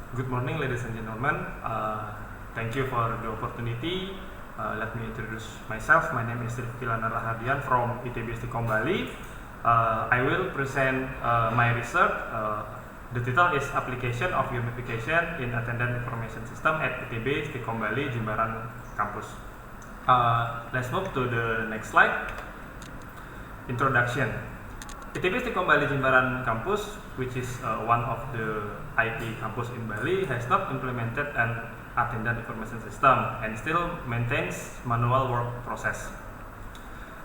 Good morning, ladies and gentlemen. Thank you for the opportunity. Let me introduce myself. My name is Rifki Lana Rahardian from ITB Istiqom Bali. I will present my research. The title is Application of Gamification in Attendance Information System at ITB Istiqom Bali, Jimbaran Campus. Let's move to the next slide. Introduction. ITB Istiqom Bali Jimbaran Campus, which is one of the IT campus in Bali, has not implemented an attendance information system and still maintains manual work process.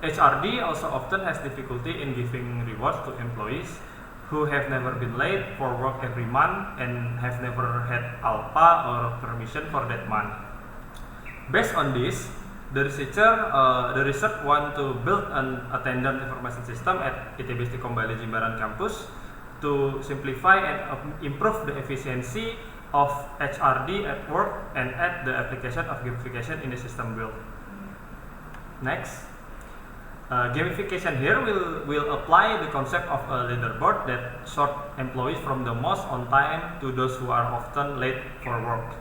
HRD also often has difficulty in giving rewards to employees who have never been late for work every month and have never had alpha or permission for that month. Based on this, the research want to build an attendance information system at ITB Istiqom Bali Jimbaran Campus to simplify and improve the efficiency of HRD at work and add the application of gamification in the system build. Next, gamification here will apply the concept of a leaderboard that sort employees from the most on time to those who are often late for work.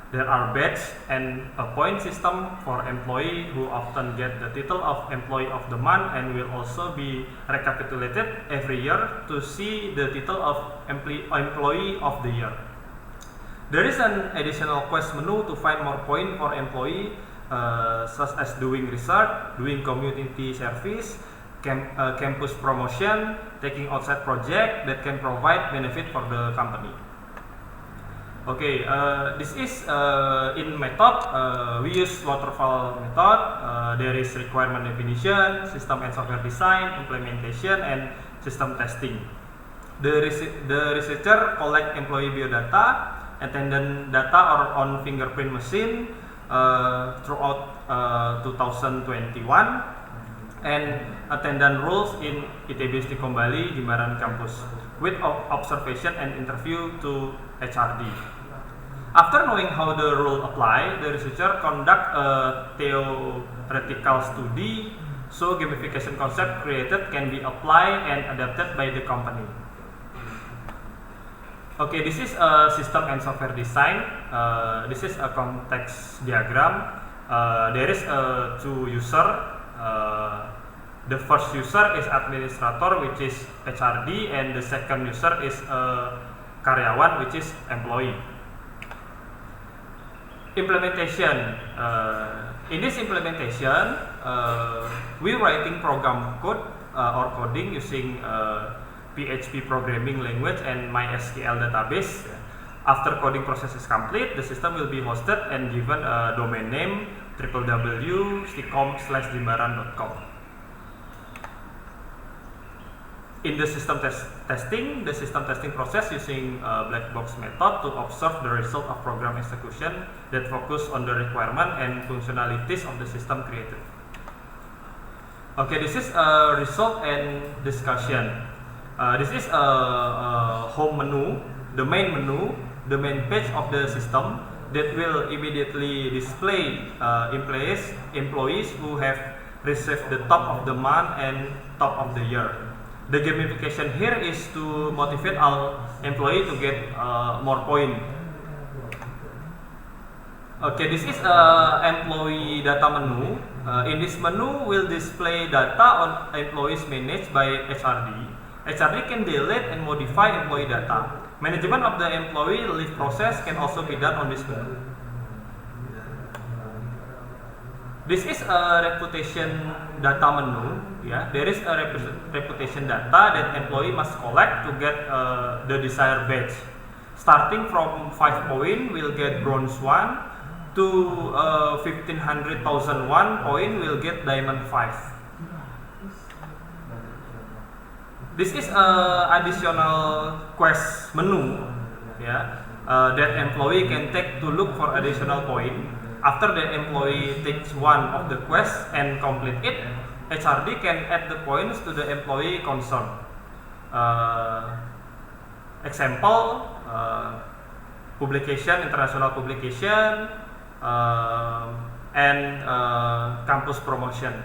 There are badge and a point system for employee who often get the title of Employee of the Month and will also be recapitulated every year to see the title of Employee of the Year. There is an additional quest menu to find more points for employee, such as doing research, doing community service, campus promotion, taking outside project that can provide benefit for the company. Okay, this is in method. We use waterfall method. There is requirement definition, system and software design, implementation, and system testing. The researcher collect employee biodata, attendance data or on fingerprint machine throughout 2021, and attendance rules in ITB Istiqom Bali Jimbaran Campus with observation and interview to HRD. After knowing how the rule apply, the researcher conduct a theoretical study so gamification concept created can be applied and adapted by the company. Okay, this is a system and software design. This is a context diagram. There is two user. The first user is administrator, which is HRD, and the second user is karyawan, which is employee. Implementation. In this implementation, we writing program code or coding using PHP programming language and MySQL database. After coding process is complete, the system will be hosted and given a domain name www.istiqom/jimbaran.com. In the system testing, the system testing process using black box method to observe the result of program execution that focus on the requirement and functionalities of the system created. Okay, this is a result and discussion. This is a home menu, the main menu, the main page of the system that will immediately display employees who have received the top of the month and top of the year. The gamification here is to motivate our employee to get more point. Okay, this is employee data menu. In this menu will display data on employees managed by HRD. HRD can delete and modify employee data. Management of the employee leave process can also be done on this menu. This is a reputation data menu. Yeah, there is a reputation data that employee must collect to get the desired badge. Starting from 5 point, will get bronze 1 to 1500,001 point, will get diamond 5. This is a additional quest menu. Yeah, that employee can take to look for additional point. After the employee takes one of the quests and complete it, HRD can add the points to the employee concerned. Example, publication, international publication, and campus promotion.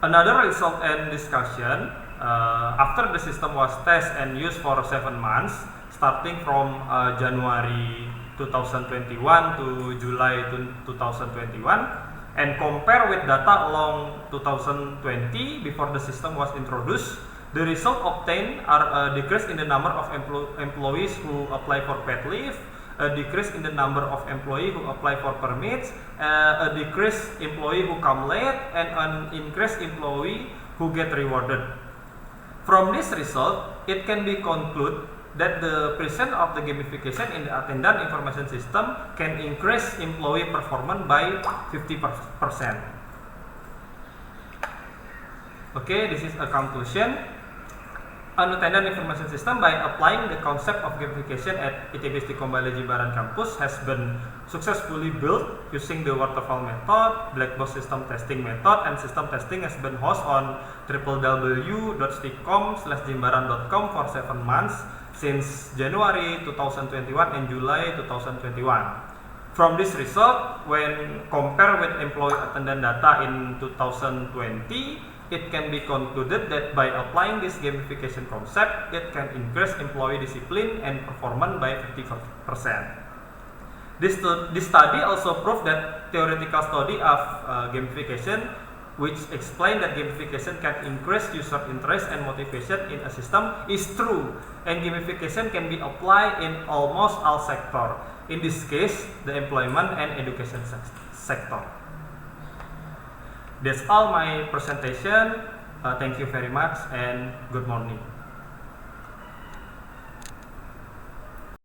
Another result and discussion after the system was tested and used for 7 months, starting from January 2021 to July 2021, and compare with data along 2020 before the system was introduced, the result obtained are a decrease in the number of employees who apply for paid leave, a decrease in the number of employees who apply for permits, a decrease employee who come late, and an increased employee who get rewarded. From this result, it can be concluded that the presence of the gamification in the attendance information system can increase employee performance by 50%. Okay, this is a conclusion. An attendance information system, by applying the concept of gamification at ITB Kombali Jimbaran campus, has been successfully built using the waterfall method, black box system testing method, and system testing has been hosted on www.sticom/jimbaran.com for 7 months since January 2021 and July 2021. From this result, when compared with employee attendance data in 2020, it can be concluded that by applying this gamification concept, it can increase employee discipline and performance by 50%. This study also proved that theoretical study of gamification, which explain that gamification can increase user interest and motivation in a system, is true, and gamification can be applied in almost all sectors. In this case, the employment and education sector. That's all my presentation. Thank you very much and good morning.